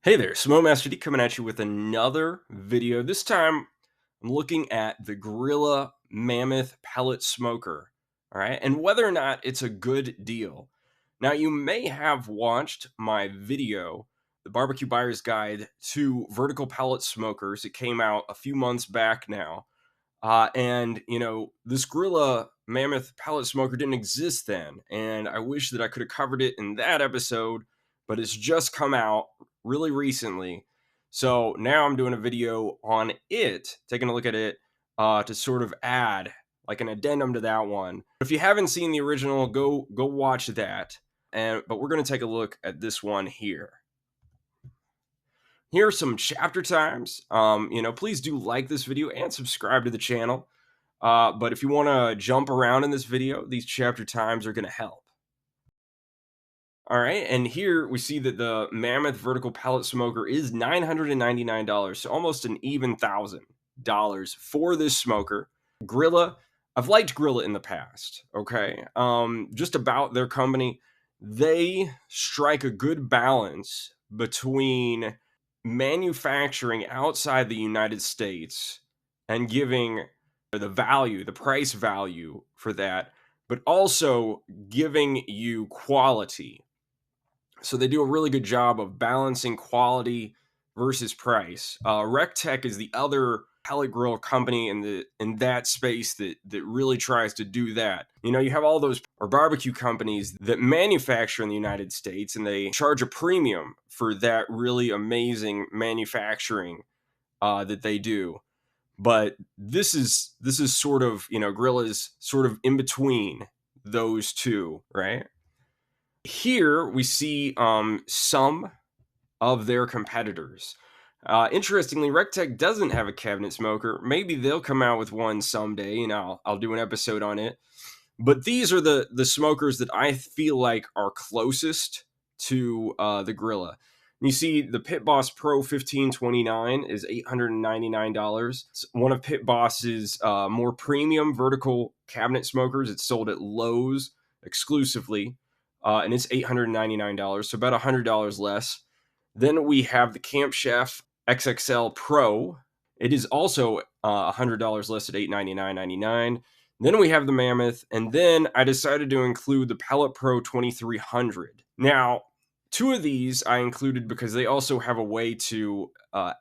Hey there, Smo Master D coming at you with another video. This time I'm looking at the Grilla Mammoth Pellet Smoker. All right, and whether or not it's a good deal. Now, you may have watched my video, the Barbecue Buyer's Guide to Vertical Pellet Smokers. It came out a few months back now. This Grilla Mammoth Pellet Smoker didn't exist then. And I wish that I could have covered it in that episode, but it's just come out really recently. So now I'm doing a video on it, taking a look at it to sort of add like an addendum to that one. If you haven't seen the original, go watch that. But we're going to take a look at this one here. Here are some chapter times. Please do like this video and subscribe to the channel. But if you want to jump around in this video, these chapter times are going to help. All right, and here we see that the Mammoth Vertical Pellet Smoker is $999, so almost an even $1,000 for this smoker. Grilla, I've liked Grilla in the past, okay? Just about their company, they strike a good balance between manufacturing outside the United States and giving the price value for that, but also giving you quality. So they do a really good job of balancing quality versus price. RecTech is the other pellet grill company in that space that really tries to do that. You know, you have all those barbecue companies that manufacture in the United States, and they charge a premium for that really amazing manufacturing that they do. But this is sort of, Grill is sort of in between those two, right? Here we see some of their competitors. Interestingly, RecTech doesn't have a cabinet smoker. Maybe they'll come out with one someday, and I'll do an episode on it. But these are the smokers that I feel like are closest to the Grilla. You see, the Pit Boss Pro 1529 is $899. It's one of Pit Boss's more premium vertical cabinet smokers. It's sold at Lowe's exclusively, and it's $899, so about $100 less. Then we have the Camp Chef XXL Pro. It is also $100 less at $899.99. Then we have the Mammoth, and then I decided to include the Pellet Pro 2300. Now, two of these I included because they also have a way to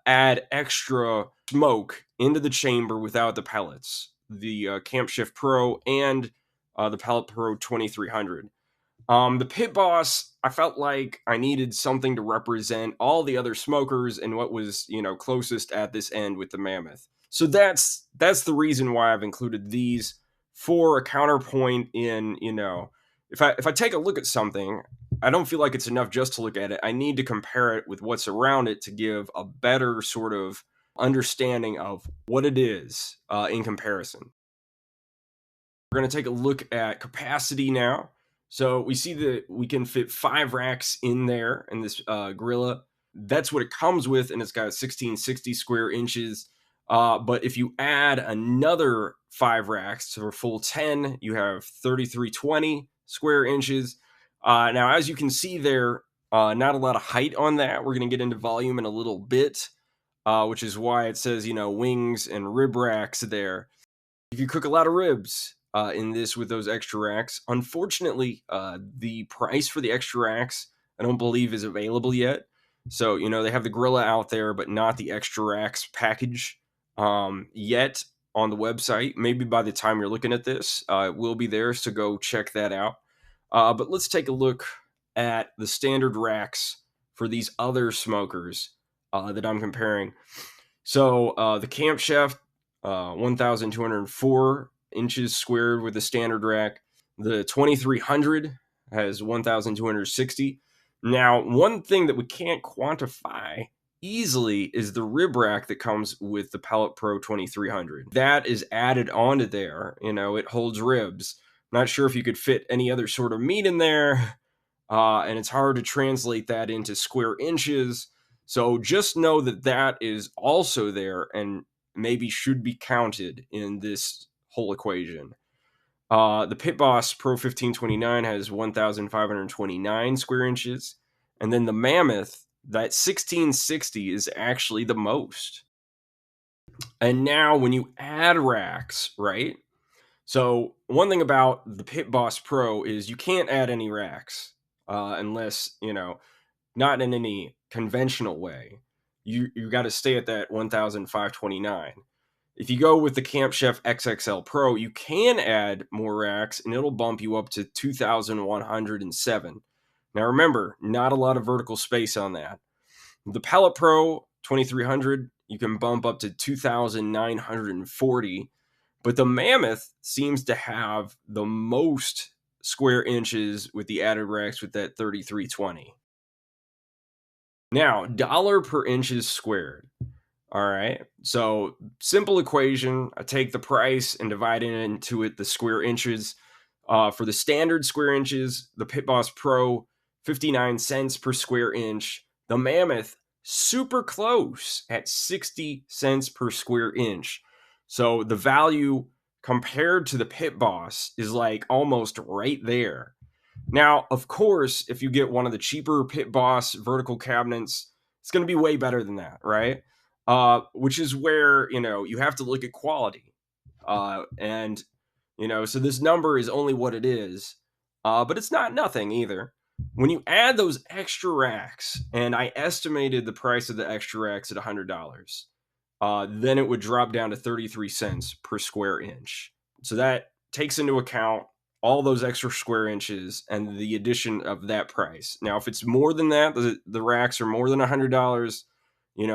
add extra smoke into the chamber without the pellets. The Camp Chef Pro and the Pellet Pro 2300. The Pit Boss, I felt like I needed something to represent all the other smokers and what was, closest at this end with the Mammoth. So that's the reason why I've included these for a counterpoint in, if I take a look at something, I don't feel like it's enough just to look at it. I need to compare it with what's around it to give a better sort of understanding of what it is in comparison. We're going to take a look at capacity now. So we see that we can fit 5 racks in there in this Grilla. That's what it comes with, and it's got 1660 square inches. But if you add another 5 racks to a full 10, you have 3320 square inches. Now, as you can see there, not a lot of height on that. We're going to get into volume in a little bit, which is why it says, wings and rib racks there. You can cook a lot of ribs in this with those extra racks. Unfortunately, the price for the extra racks, I don't believe is available yet. So, they have the Grilla out there, but not the extra racks package yet on the website. Maybe by the time you're looking at this, it will be there, so go check that out. But let's take a look at the standard racks for these other smokers that I'm comparing. So the Camp Chef, 1,204 inches squared with the standard rack. The 2300 has 1,260. Now, one thing that we can't quantify easily is the rib rack that comes with the Pellet Pro 2300. That is added onto there. It holds ribs. Not sure if you could fit any other sort of meat in there, and it's hard to translate that into square inches. So just know that that is also there and maybe should be counted in this whole equation. The Pit Boss Pro 1529 has 1,529 square inches, and then the Mammoth That 1660 is actually the most. And now when you add racks, right? So one thing about the Pit Boss Pro is you can't add any racks unless, not in any conventional way. You got to stay at that 1,529. If you go with the Camp Chef XXL Pro, you can add more racks and it'll bump you up to 2,107. Now remember, not a lot of vertical space on that. The Pellet Pro 2300, you can bump up to 2,940, but the Mammoth seems to have the most square inches with the added racks with that 3,320. Now, dollar per inches squared. All right. So, simple equation. I take the price and divide into it the square inches. For the standard square inches, the Pit Boss Pro, 59 cents per square inch. The Mammoth, super close at 60 cents per square inch. So, the value compared to the Pit Boss is like almost right there. Now, of course, if you get one of the cheaper Pit Boss vertical cabinets, it's going to be way better than that, right? Which is where, you have to look at quality. And, so this number is only what it is, but it's not nothing either. When you add those extra racks, and I estimated the price of the extra racks at $100, then it would drop down to 33 cents per square inch. So that takes into account all those extra square inches and the addition of that price. Now, if it's more than that, the racks are more than $100,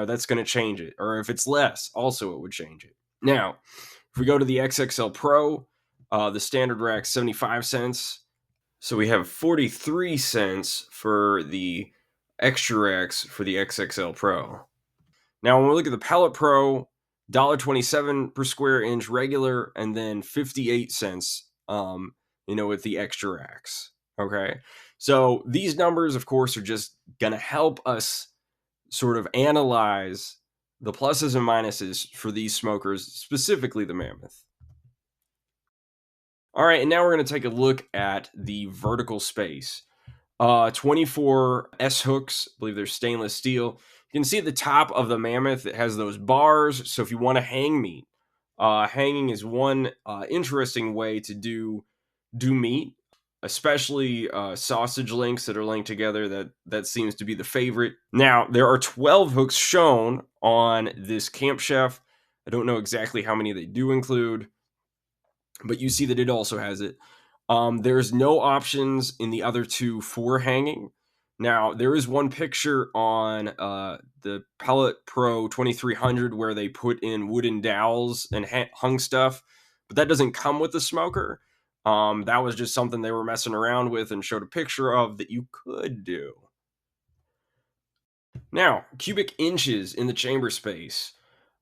that's going to change it. Or if it's less, also it would change it. Now, if we go to the XXL Pro, the standard rack 75 cents. So we have 43 cents for the extra racks for the XXL Pro. Now, when we look at the Pellet Pro, $1.27 per square inch regular, and then 58 cents, with the extra racks. Okay. So these numbers, of course, are just going to help us sort of analyze the pluses and minuses for these smokers, specifically the Mammoth. All right. And now we're going to take a look at the vertical space. 24 S hooks, I believe they're stainless steel. You can see at the top of the Mammoth, it has those bars. So if you want to hang meat, hanging is one interesting way to do meat, especially sausage links that are linked together. That seems to be the favorite. Now, there are 12 hooks shown on this Camp Chef. I don't know exactly how many they do include, but you see that it also has it. There's no options in the other two for hanging. Now, there is one picture on the Pellet Pro 2300 where they put in wooden dowels and hung stuff, but that doesn't come with the smoker. That was just something they were messing around with and showed a picture of that you could do. Now, cubic inches in the chamber space.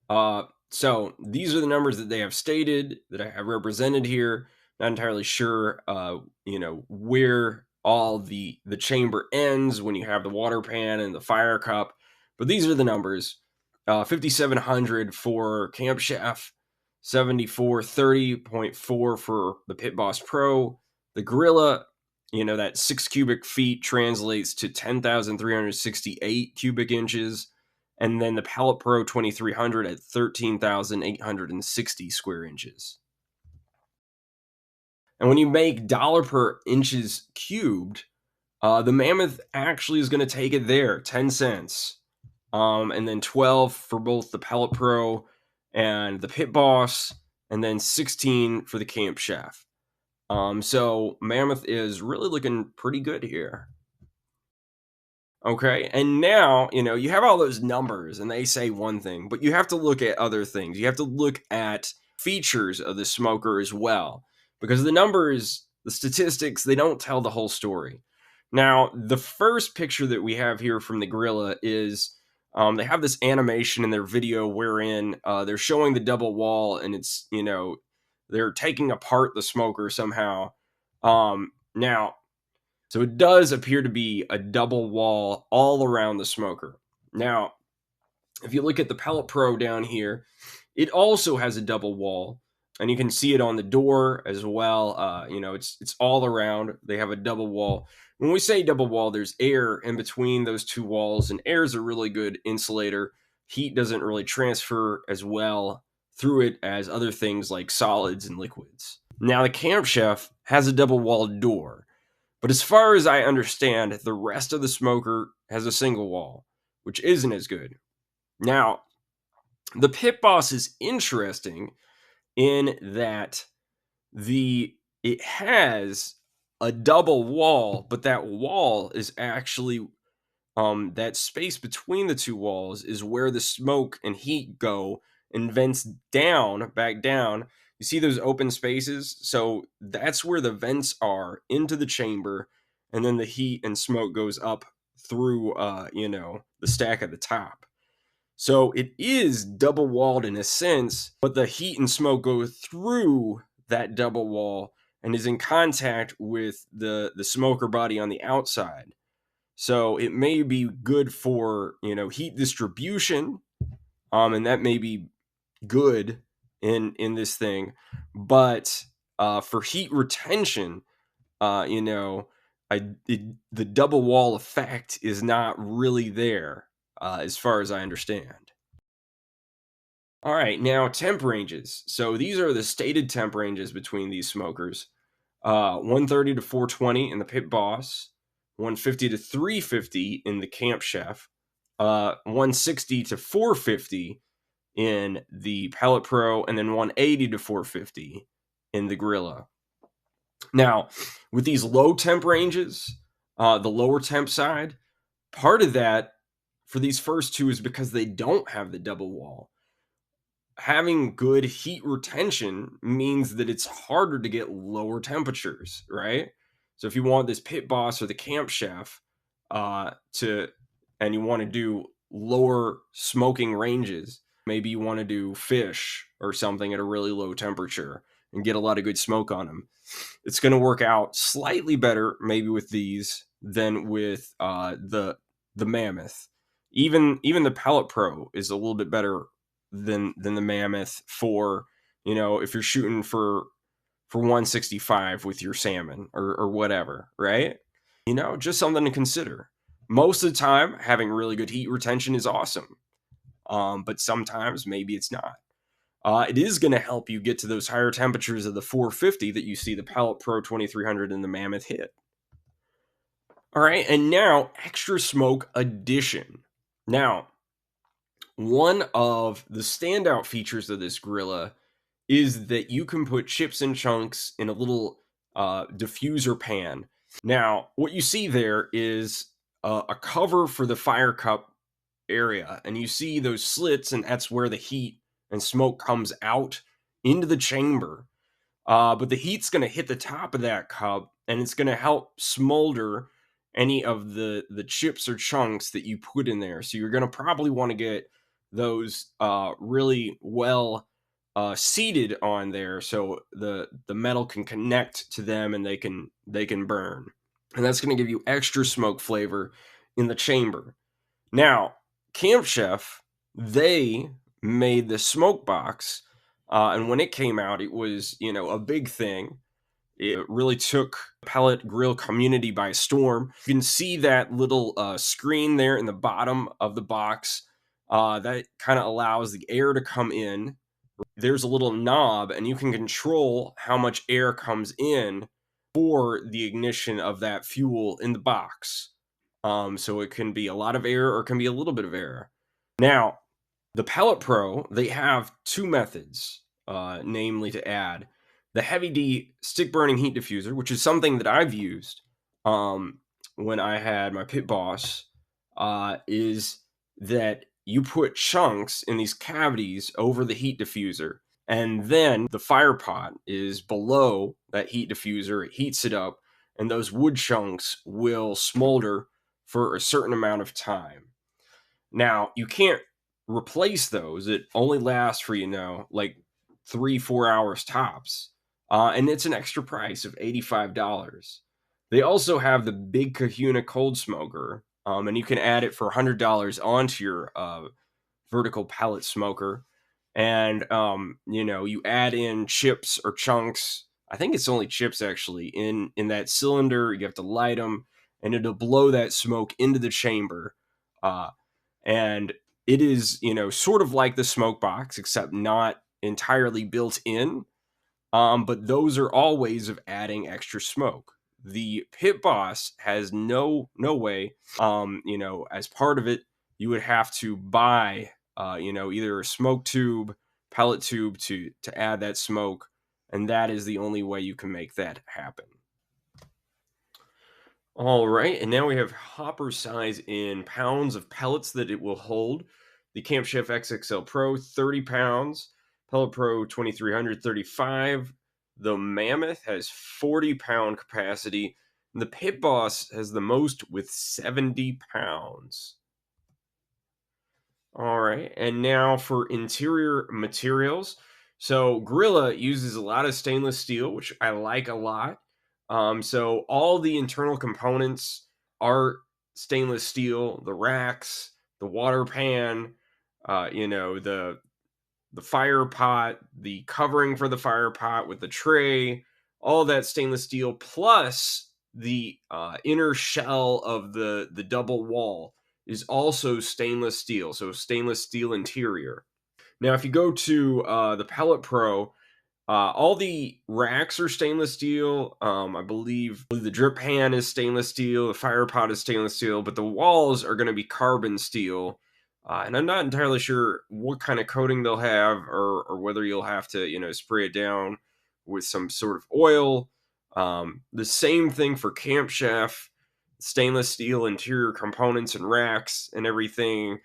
So these are the numbers that they have stated that I have represented here. Not entirely sure, where all the chamber ends when you have the water pan and the fire cup, but these are the numbers. 5,700 for Camp Chef, 7430.4 for the Pit Boss Pro. The Grilla, that 6 cubic feet translates to 10,368 cubic inches. And then the Pellet Pro 2300 at 13,860 square inches. And when you make dollar per inches cubed, the Mammoth actually is going to take it there, 10 cents. And then 12 for both the Pellet Pro and the Pit Boss, and then 16 for the Camp Chef. So Mammoth is really looking pretty good here. Okay. And now, you have all those numbers and they say one thing, but you have to look at other things. You have to look at features of the smoker as well, because the numbers, the statistics, they don't tell the whole story. Now, the first picture that we have here from the Grilla is they have this animation in their video wherein they're showing the double wall and it's, they're taking apart the smoker somehow. Now, so it does appear to be a double wall all around the smoker. Now, if you look at the Pellet Pro down here, it also has a double wall, and you can see it on the door as well. It's all around. They have a double wall. When we say double wall, there's air in between those two walls, and air is a really good insulator. Heat doesn't really transfer as well through it as other things like solids and liquids. Now, the Camp Chef has a double walled door, but as far as I understand, the rest of the smoker has a single wall, which isn't as good. Now, the Pit Boss is interesting in that it has a double wall, but that wall is actually that space between the two walls is where the smoke and heat go and vents back down. You see those open spaces? So that's where the vents are into the chamber, and then the heat and smoke goes up through the stack at the top. So it is double walled in a sense, but the heat and smoke go through that double wall and is in contact with the smoker body on the outside. So it may be good for, heat distribution, and that may be good in this thing, but for heat retention, the double wall effect is not really there, as far as I understand. All right, now temp ranges. So these are the stated temp ranges between these smokers. 130 to 420 in the Pit Boss, 150 to 350 in the Camp Chef, 160 to 450 in the Pellet Pro, and then 180 to 450 in the Grilla. Now, with these low temp ranges, the lower temp side, part of that for these first two is because they don't have the double wall. Having good heat retention means that it's harder to get lower temperatures, right? So if you want this Pit Boss or the Camp Chef and you want to do lower smoking ranges, maybe you want to do fish or something at a really low temperature and get a lot of good smoke on them. It's going to work out slightly better maybe with these than with the Mammoth. Even the Pellet Pro is a little bit better than the Mammoth for, if you're shooting for 165 with your salmon or whatever, right? Just something to consider. Most of the time, having really good heat retention is awesome, but sometimes maybe it's not. It is going to help you get to those higher temperatures of the 450 that you see the Pellet Pro 2300 and the Mammoth hit. All right, and now Extra Smoke Edition. Now, one of the standout features of this Grilla is that you can put chips and chunks in a little diffuser pan. Now, what you see there is a cover for the fire cup area, and you see those slits, and that's where the heat and smoke comes out into the chamber. But the heat's going to hit the top of that cup, and it's going to help smolder any of the chips or chunks that you put in there. So you're going to probably want to get those really well seated on there, so the metal can connect to them and they can burn, and that's going to give you extra smoke flavor in the chamber. Now, Camp Chef, they made the smoke box, and when it came out, it was a big thing. It really took pellet grill community by storm. You can see that little screen there in the bottom of the box. That kind of allows the air to come in. There's a little knob, and you can control how much air comes in for the ignition of that fuel in the box. So it can be a lot of air or it can be a little bit of air. Now, the Pellet Pro, they have two methods, namely to add the Heavy D stick burning heat diffuser, which is something that I've used when I had my Pit Boss, is that you put chunks in these cavities over the heat diffuser, and then the fire pot is below that heat diffuser. It heats it up, and those wood chunks will smolder for a certain amount of time. Now, you can't replace those. It only lasts for, like 3-4 hours tops. And it's an extra price of $85. They also have the Big Kahuna Cold Smoker, and you can add it for $100 onto your vertical pellet smoker. And you know, you add in chips or chunks. I think it's only chips actually in that cylinder. You have to light them, and it'll blow that smoke into the chamber. Uh, and it is, you know, sort of like the smoke box, except not entirely built in. But those are all ways of adding extra smoke. The Pit Boss has no way. You know, as part of it, you would have to buy, you know, either a smoke tube, pellet tube to add that smoke, and that is the only way you can make that happen. All right, and now we have hopper size in pounds of pellets that it will hold. The Camp Chef XXL Pro, 30 pounds. Pellet Pro, 2300, 35. The Mammoth has 40-pound capacity. And the Pit Boss has the most with 70 pounds. All right, and now for interior materials. So Grilla uses a lot of stainless steel, which I like a lot. So all the internal components are stainless steel. The racks, the water pan, you know, the fire pot, the covering for the fire pot with the tray, all that stainless steel, plus the inner shell of the double wall is also stainless steel. So stainless steel interior. Now, if you go to the Pellet Pro, all the racks are stainless steel. I believe the drip pan is stainless steel. The fire pot is stainless steel, but the walls are going to be carbon steel. And I'm not entirely sure what kind of coating they'll have, or whether you'll have to, you know, spray it down with some sort of oil. The same thing for Camp Chef, stainless steel interior components and racks and everything.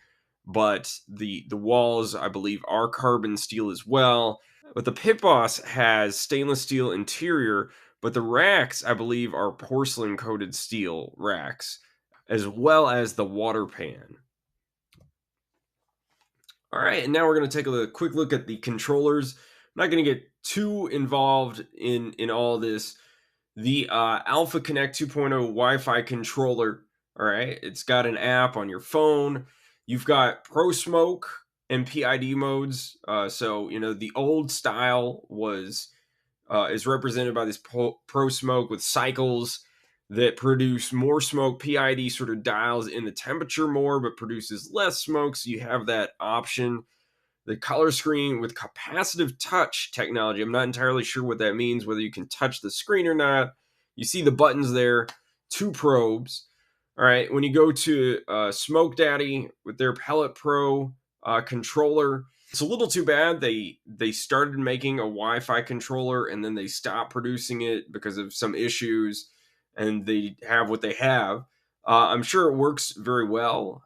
But the walls, I believe, are carbon steel as well. But the Pit Boss has stainless steel interior, but the racks, I believe, are porcelain coated steel racks, as well as the water pan. All right, and now we're going to take a quick look at the controllers. I'm not going to get too involved in all this. The Alpha Connect 2.0 Wi-Fi controller. All right, it's got an app on your phone. You've got Pro Smoke and PID modes. So you know the old style was is represented by this Pro Smoke with cycles that produce more smoke. PID sort of dials in the temperature more, but produces less smoke. So you have that option. The color screen with capacitive touch technology. I'm not entirely sure what that means, whether you can touch the screen or not. You see the buttons there, 2 probes. All right, when you go to Smoke Daddy with their Pellet Pro controller, it's a little too bad they started making a Wi-Fi controller and then they stopped producing it because of some issues, and they have what they have. I'm sure it works very well,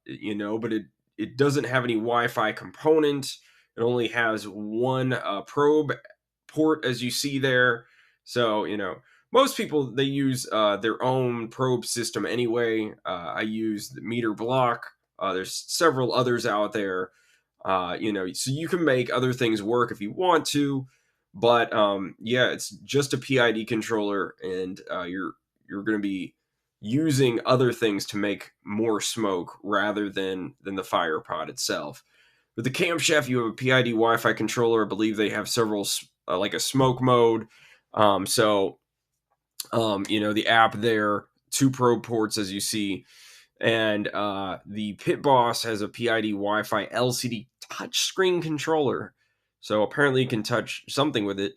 you know, but it doesn't have any Wi-Fi component. It only has one probe port, as you see there. So you know, most people they use their own probe system anyway. I use the Meter Block. There's several others out there. You know, so you can make other things work if you want to, but yeah, it's just a PID controller, and you're going to be using other things to make more smoke rather than the fire pod itself. With the Camp Chef, you have a PID Wi-Fi controller. I believe they have several, like a smoke mode. So you know, the app there, 2 probe ports as you see, and the Pit Boss has a PID Wi-Fi LCD touchscreen controller. So apparently you can touch something with it.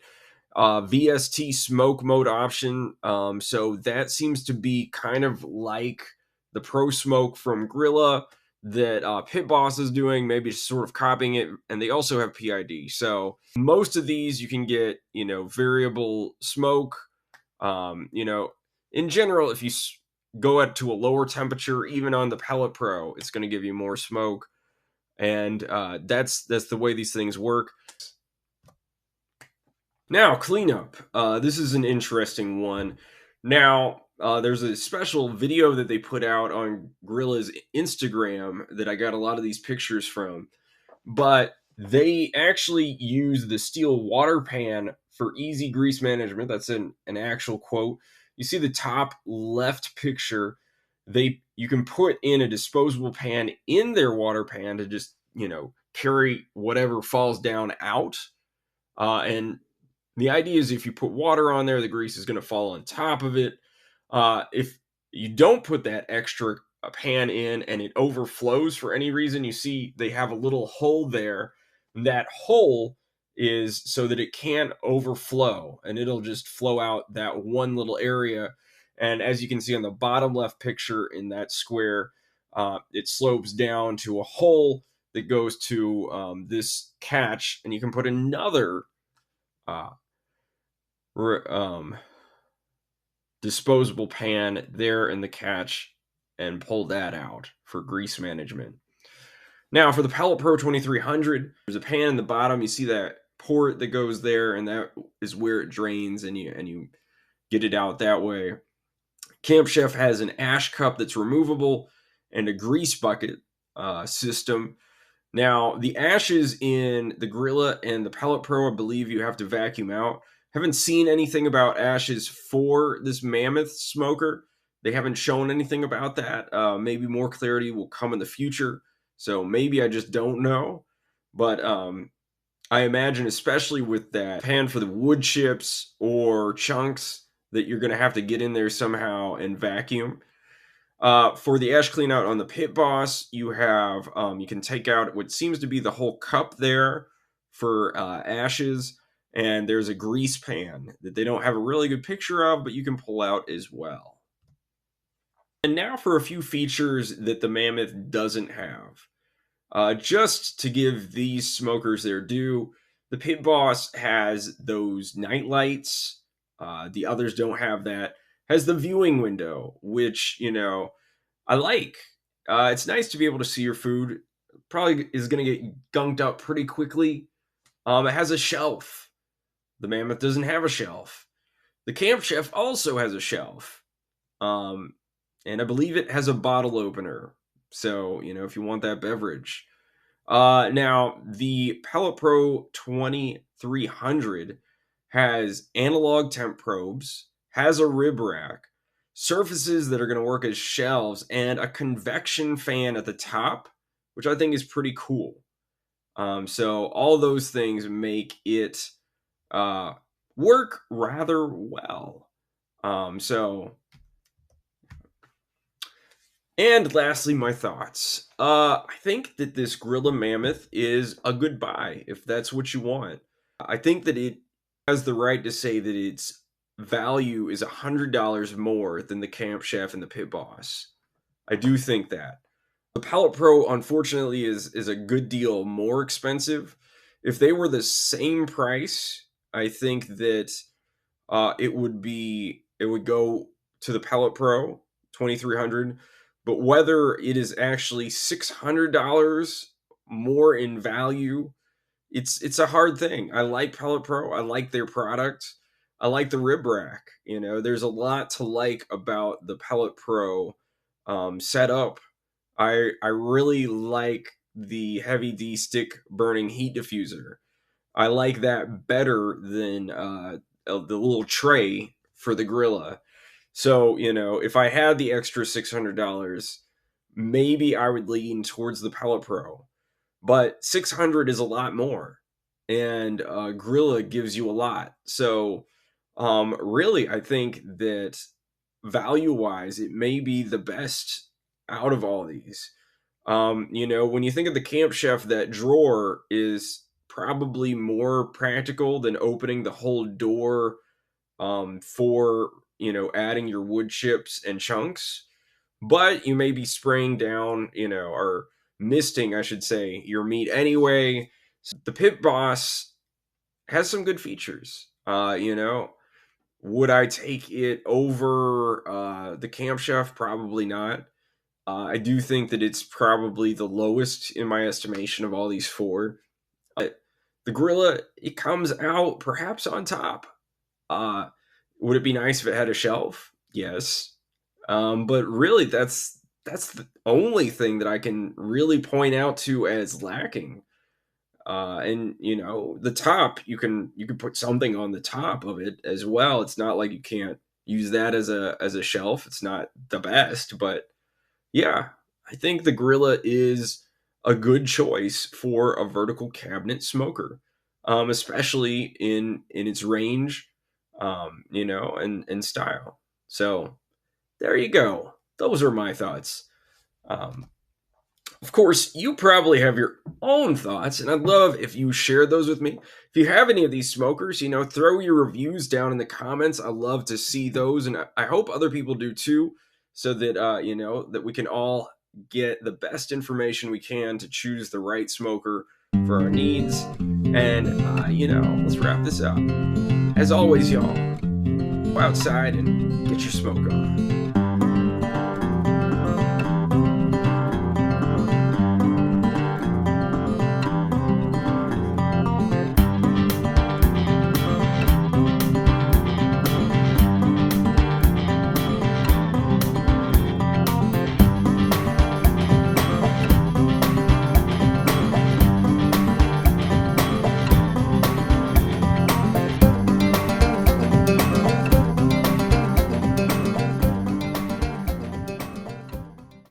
VST smoke mode option. So that seems to be kind of like the Pro Smoke from Grilla that Pit Boss is doing, maybe sort of copying it. And they also have PID. So most of these you can get, you know, variable smoke. You know, in general, if you go up to a lower temperature, even on the Pellet Pro, it's going to give you more smoke. And that's the way these things work. Now, cleanup. This is an interesting one. Now, there's a special video that they put out on Grilla's Instagram that I got a lot of these pictures from. But they actually use the steel water pan for easy grease management. That's an actual quote. You see the top left picture. You can put in a disposable pan in their water pan to just, you know, carry whatever falls down out. And the idea is if you put water on there, the grease is going to fall on top of it. If you don't put that extra pan in and it overflows for any reason, you see they have a little hole there. That hole is so that it can't overflow and it'll just flow out that one little area. And as you can see on the bottom left picture in that square, it slopes down to a hole that goes to this catch, and you can put another uh, disposable pan there in the catch and pull that out for grease management. Now for the Pellet Pro 2300, there's a pan in the bottom. You see that port that goes there, and that is where it drains, and you get it out that way. Camp Chef has an ash cup that's removable and a grease bucket system. Now, the ashes in the Grilla and the Pellet Pro, I believe you have to vacuum out. Haven't seen anything about ashes for this Mammoth smoker. They haven't shown anything about that. Maybe more clarity will come in the future. So maybe I just don't know. But I imagine, especially with that pan for the wood chips or chunks, that you're going to have to get in there somehow and vacuum. For the ash clean out on the Pit Boss, you have you can take out what seems to be the whole cup there for ashes, and there's a grease pan that they don't have a really good picture of, but you can pull out as well. And now for a few features that the Mammoth doesn't have. Just to give these smokers their due, the Pit Boss has those night lights. The others don't have that. Has the viewing window, which, I like. It's nice to be able to see your food. Probably is going to get gunked up pretty quickly. It has a shelf. The Mammoth doesn't have a shelf. The Camp Chef also has a shelf. And I believe it has a bottle opener. So, if you want that beverage. Now, the Pellet Pro 2300 has analog temp probes, has a rib rack, surfaces that are going to work as shelves, and a convection fan at the top, which I think is pretty cool. So all those things make it work rather well. And lastly, my thoughts. I think that this Grilla Mammoth is a good buy if that's what you want. I think that it has the right to say that its value is $100 more than the Camp Chef and the Pit Boss. I do think that. The Pellet Pro, unfortunately, is a good deal more expensive. If they were the same price, I think that it would go to the Pellet Pro 2300. But whether it is actually $600 more in value, it's a hard thing. I like Pellet Pro. I like their product. I like the rib rack. There's a lot to like about the Pellet Pro setup. I really like the heavy D stick burning heat diffuser. I like that better than the little tray for the Grilla. So, if I had the extra $600, maybe I would lean towards the Pellet Pro. But 600 is a lot more, and Grilla gives you a lot. So, really, I think that value-wise, it may be the best out of all these. When you think of the Camp Chef, that drawer is probably more practical than opening the whole door for adding your wood chips and chunks, but you may be spraying down or misting, I should say, your meat anyway. The Pit Boss has some good features. Would I take it over the Camp Chef? Probably not. I do think that it's probably the lowest in my estimation of all these four. The Grilla, it comes out perhaps on top. Would it be nice if it had a shelf? Yes. But really, that's the only thing that I can really point out to as lacking. And the top, you can put something on the top of it as well. It's not like you can't use that as a shelf. It's not the best, but yeah, I think the Grilla is a good choice for a vertical cabinet smoker, especially in its range, and style. So there you go. Those are my thoughts. Um, of course, you probably have your own thoughts, and I'd love if you shared those with me. If you have any of these smokers, throw your reviews down in the comments. I love to see those, and I hope other people do too, so that that we can all get the best information we can to choose the right smoker for our needs. And let's wrap this up. As always, y'all, go outside and get your smoke on.